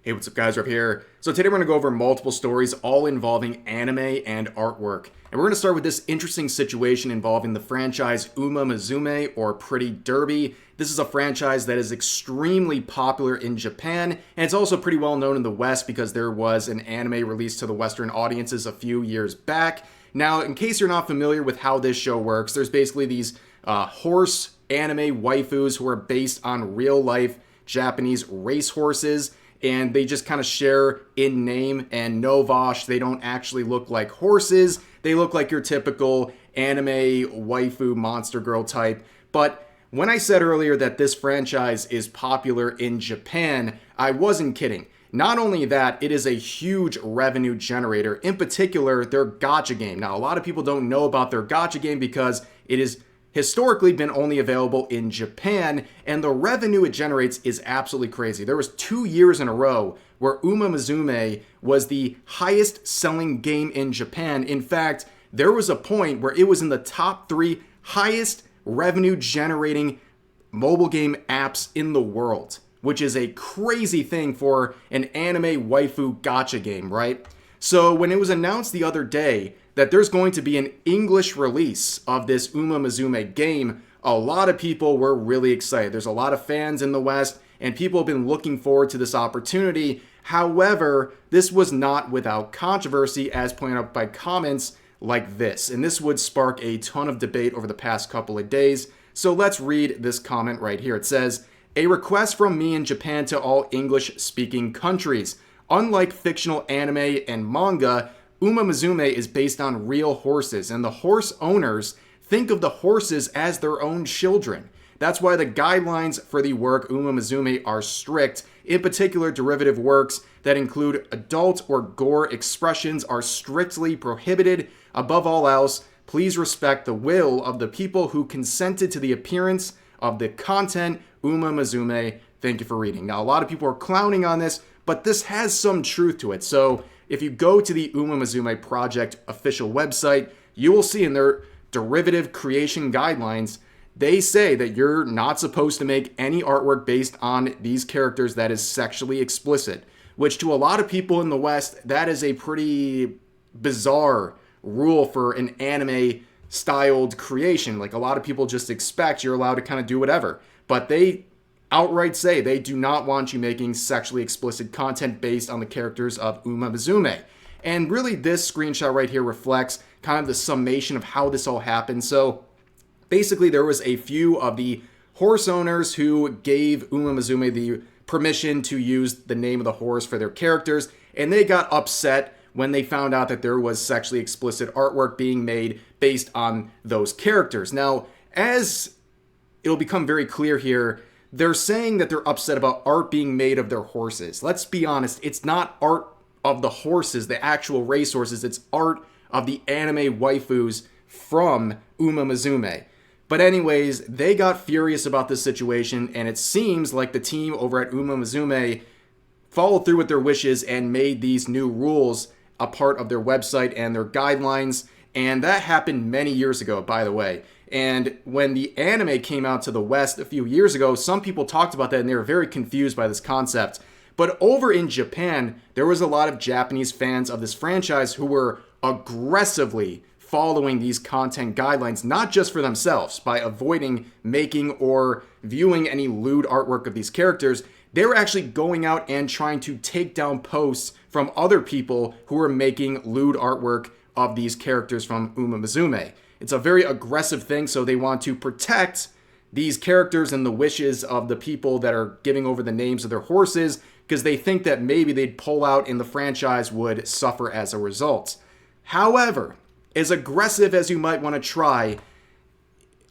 Hey, what's up, guys? Rob here. So today we're going to go over multiple stories all involving anime and artwork. And we're going to start with this interesting situation involving the franchise Uma Musume, or Pretty Derby. This is a franchise that is extremely popular in Japan, and it's also pretty well known in the West because there was an anime released to the Western audiences a few years back. Now, in case you're not familiar with how this show works, there's basically these horse anime waifus who are based on real-life Japanese racehorses, and they just kind of share in name and no vosh. They don't actually look like horses. They look like your typical anime waifu monster girl type. But when I said earlier that this franchise is popular in Japan, I wasn't kidding. Not only that, it is a huge revenue generator. In particular, their gacha game. Now, a lot of people don't know about their gacha game because it is historically been only available in Japan, and the revenue it generates is absolutely crazy. There was 2 years in a row where Uma Musume was the highest selling game in Japan. In fact, there was a point where it was in the top 3 highest revenue generating mobile game apps in the world, which is a crazy thing for an anime waifu gacha game, right? So when it was announced the other day that there's going to be an English release of this Uma Musume game, a lot of people were really excited. There's a lot of fans in the West, and people have been looking forward to this opportunity. However, this was not without controversy, as pointed out by comments like this. And this would spark a ton of debate over the past couple of days. So let's read this comment right here. It says, "A request from me in Japan to all English-speaking countries. Unlike fictional anime and manga, Uma Musume is based on real horses, and the horse owners think of the horses as their own children. That's why the guidelines for the work Uma Musume are strict. In particular, derivative works that include adult or gore expressions are strictly prohibited. Above all else, please respect the will of the people who consented to the appearance of the content. Uma Musume, thank you for reading." Now, a lot of people are clowning on this, but this has some truth to it. So if you go to the Uma Musume Project official website, you will see in their derivative creation guidelines, they say that you're not supposed to make any artwork based on these characters that is sexually explicit, which to a lot of people in the West, that is a pretty bizarre rule for an anime styled creation. Like, a lot of people just expect you're allowed to kind of do whatever, but they outright say they do not want you making sexually explicit content based on the characters of Uma Musume. And really, this screenshot right here reflects kind of the summation of how this all happened. So basically, there was a few of the horse owners who gave Uma Musume the permission to use the name of the horse for their characters, and they got upset when they found out that there was sexually explicit artwork being made based on those characters. Now, as it'll become very clear here, they're saying that they're upset about art being made of their horses. Let's be honest, it's not art of the horses, the actual racehorses, it's art of the anime waifus from Uma Musume. But anyways, they got furious about this situation, and it seems like the team over at Uma Musume followed through with their wishes and made these new rules a part of their website and their guidelines. And that happened many years ago, by the way. And when the anime came out to the West a few years ago, some people talked about that and they were very confused by this concept. But over in Japan, there was a lot of Japanese fans of this franchise who were aggressively following these content guidelines, not just for themselves, by avoiding making or viewing any lewd artwork of these characters. They were actually going out and trying to take down posts from other people who were making lewd artwork of these characters from Uma Musume. It's a very aggressive thing, so they want to protect these characters and the wishes of the people that are giving over the names of their horses, because they think that maybe they'd pull out and the franchise would suffer as a result. However, as aggressive as you might want to try,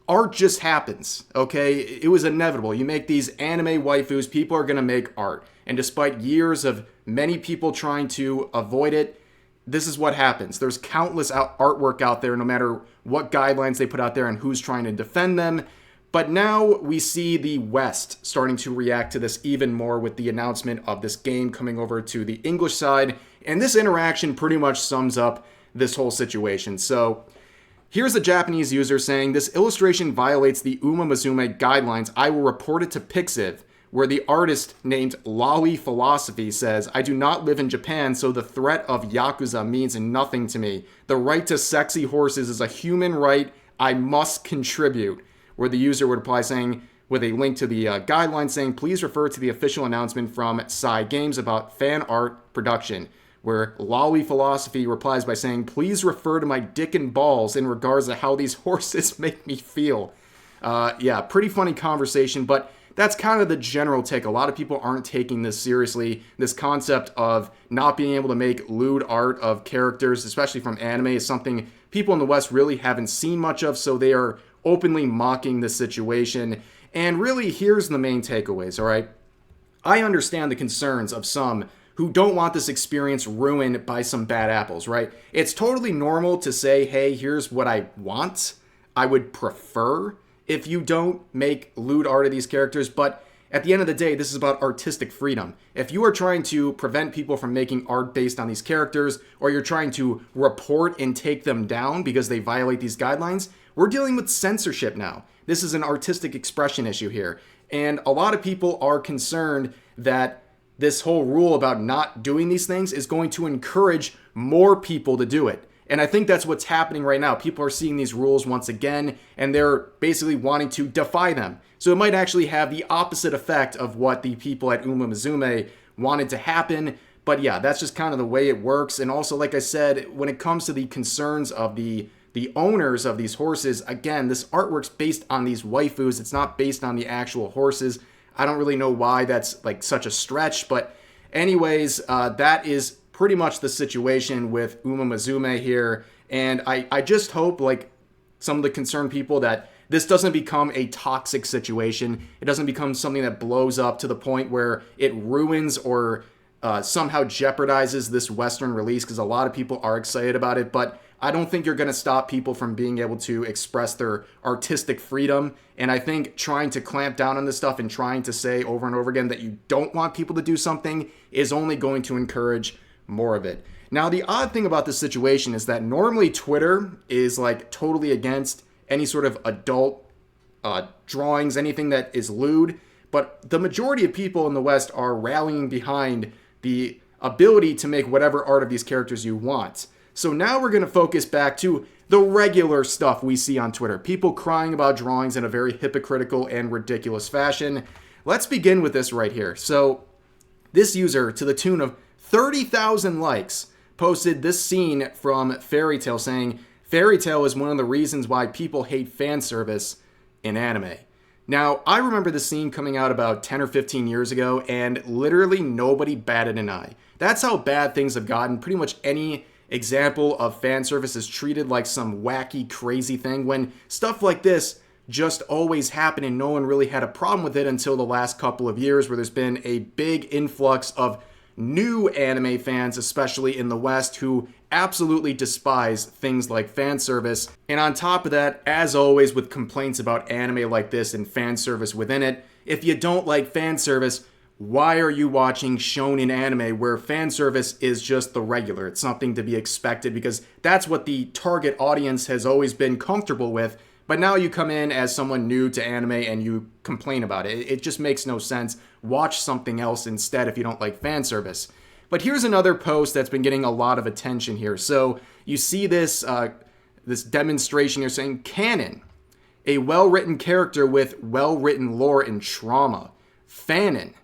art just happens, okay? It was inevitable. You make these anime waifus, people are going to make art. And despite years of many people trying to avoid it, this is what happens. There's countless artwork out there, no matter what guidelines they put out there and who's trying to defend them. But now we see the West starting to react to this even more with the announcement of this game coming over to the English side. And this interaction pretty much sums up this whole situation. So here's a Japanese user saying, "This illustration violates the Uma Musume guidelines. I will report it to Pixiv. where the artist named Lolly Philosophy says, I do not live in Japan, so the threat of Yakuza means nothing to me. The right to sexy horses is a human right. I must contribute. Where the user would reply saying, with a link to the guideline saying, please refer to the official announcement from Psy Games about fan art production. Where Lolly Philosophy replies by saying, please refer to my dick and balls in regards to how these horses make me feel. Yeah, pretty funny conversation, but that's kind of the general take. A lot of people aren't taking this seriously. This concept of not being able to make lewd art of characters, especially from anime, is something people in the West really haven't seen much of, so they are openly mocking the situation. And really, here's the main takeaways, all right? I understand the concerns of some who don't want this experience ruined by some bad apples, right? It's totally normal to say, hey, here's what I want. I would prefer if you don't make lewd art of these characters, but at the end of the day, this is about artistic freedom. If you are trying to prevent people from making art based on these characters, or you're trying to report and take them down because they violate these guidelines, we're dealing with censorship now. This is an artistic expression issue here. And a lot of people are concerned that this whole rule about not doing these things is going to encourage more people to do it. And I think that's what's happening right now. People are seeing these rules once again, and they're basically wanting to defy them. So it might actually have the opposite effect of what the people at Musume wanted to happen. But yeah, that's just kind of the way it works. And also, like I said, when it comes to the concerns of the owners of these horses, again, this artwork's based on these waifus. It's not based on the actual horses. I don't really know why that's like such a stretch. But anyways, that is pretty much the situation with Musume here. And I just hope, like some of the concerned people, that this doesn't become a toxic situation. It doesn't become something that blows up to the point where it ruins or somehow jeopardizes this Western release, because a lot of people are excited about it. But I don't think you're going to stop people from being able to express their artistic freedom. And I think trying to clamp down on this stuff and trying to say over and over again that you don't want people to do something is only going to encourage more of it. Now, the odd thing about this situation is that normally Twitter is like totally against any sort of adult drawings, anything that is lewd. But the majority of people in the West are rallying behind the ability to make whatever art of these characters you want. So now we're going to focus back to the regular stuff we see on Twitter. People crying about drawings in a very hypocritical and ridiculous fashion. Let's begin with this right here. So this user, to the tune of 30,000 likes, posted this scene from Fairy Tail saying, Fairy Tail is one of the reasons why people hate fan service in anime. Now, I remember the scene coming out about 10 or 15 years ago, and literally nobody batted an eye. That's how bad things have gotten. Pretty much any example of fan service is treated like some wacky, crazy thing, when stuff like this just always happened and no one really had a problem with it until the last couple of years, where there's been a big influx of new anime fans, especially in the West, who absolutely despise things like fan service. And on top of that, as always with complaints about anime like this and fan service within it, if you don't like fan service, why are you watching shonen anime where fan service is just the regular? It's something to be expected because that's what the target audience has always been comfortable with. But now you come in as someone new to anime and you complain about it. It just makes no sense. Watch something else instead if you don't like fan service. But here's another post that's been getting a lot of attention here. So you see this demonstration here saying, canon, a well-written character with well-written lore and trauma. Fanon,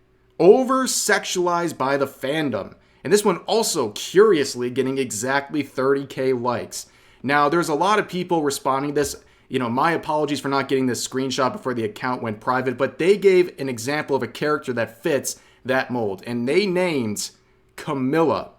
over-sexualized by the fandom. And this one also, curiously, getting exactly 30K likes. Now, there's a lot of people responding to this. You know, my apologies for not getting this screenshot before the account went private, but they gave an example of a character that fits that mold, and they named Camilla.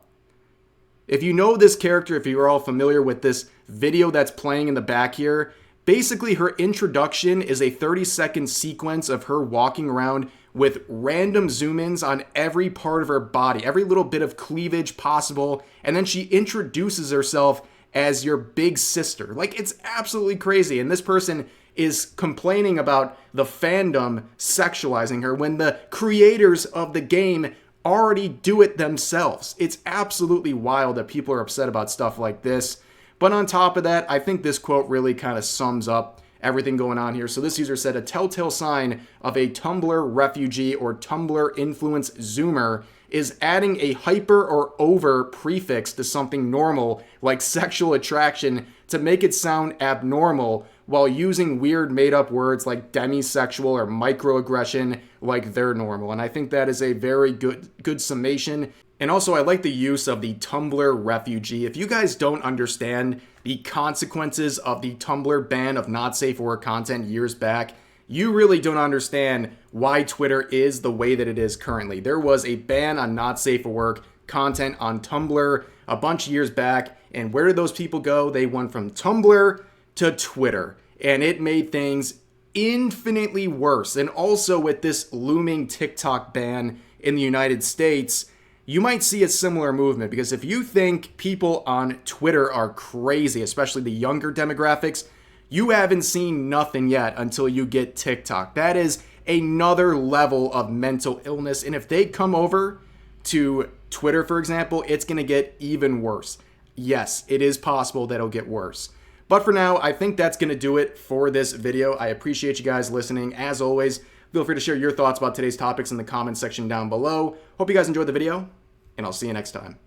If you know this character, if you're all familiar with this video that's playing in the back here, basically her introduction is a 30-second sequence of her walking around with random zoom-ins on every part of her body, every little bit of cleavage possible, and then she introduces herself as your big sister. Like, it's absolutely crazy. And this person is complaining about the fandom sexualizing her when the creators of the game already do it themselves. It's absolutely wild that people are upset about stuff like this. But on top of that, I think this quote really kind of sums up everything going on here. So this user said a telltale sign of a Tumblr refugee or Tumblr influence Zoomer is adding a hyper or over prefix to something normal like sexual attraction to make it sound abnormal while using weird made-up words like demisexual or microaggression like they're normal. And I think that is a very good summation. And also, I like the use of the Tumblr refugee. If you guys don't understand the consequences of the Tumblr ban of not safe for work content years back, you really don't understand why Twitter is the way that it is currently. There was a ban on not safe for work content on Tumblr a bunch of years back, and where did those people go? They went from Tumblr to Twitter, and it made things infinitely worse. And also with this looming TikTok ban in the United States, you might see a similar movement, because if you think people on Twitter are crazy, especially the younger demographics, you haven't seen nothing yet until you get TikTok. That is another level of mental illness. And if they come over to Twitter, for example, it's going to get even worse. Yes, it is possible that it'll get worse. But for now, I think that's going to do it for this video. I appreciate you guys listening. As always, feel free to share your thoughts about today's topics in the comments section down below. Hope you guys enjoyed the video, and I'll see you next time.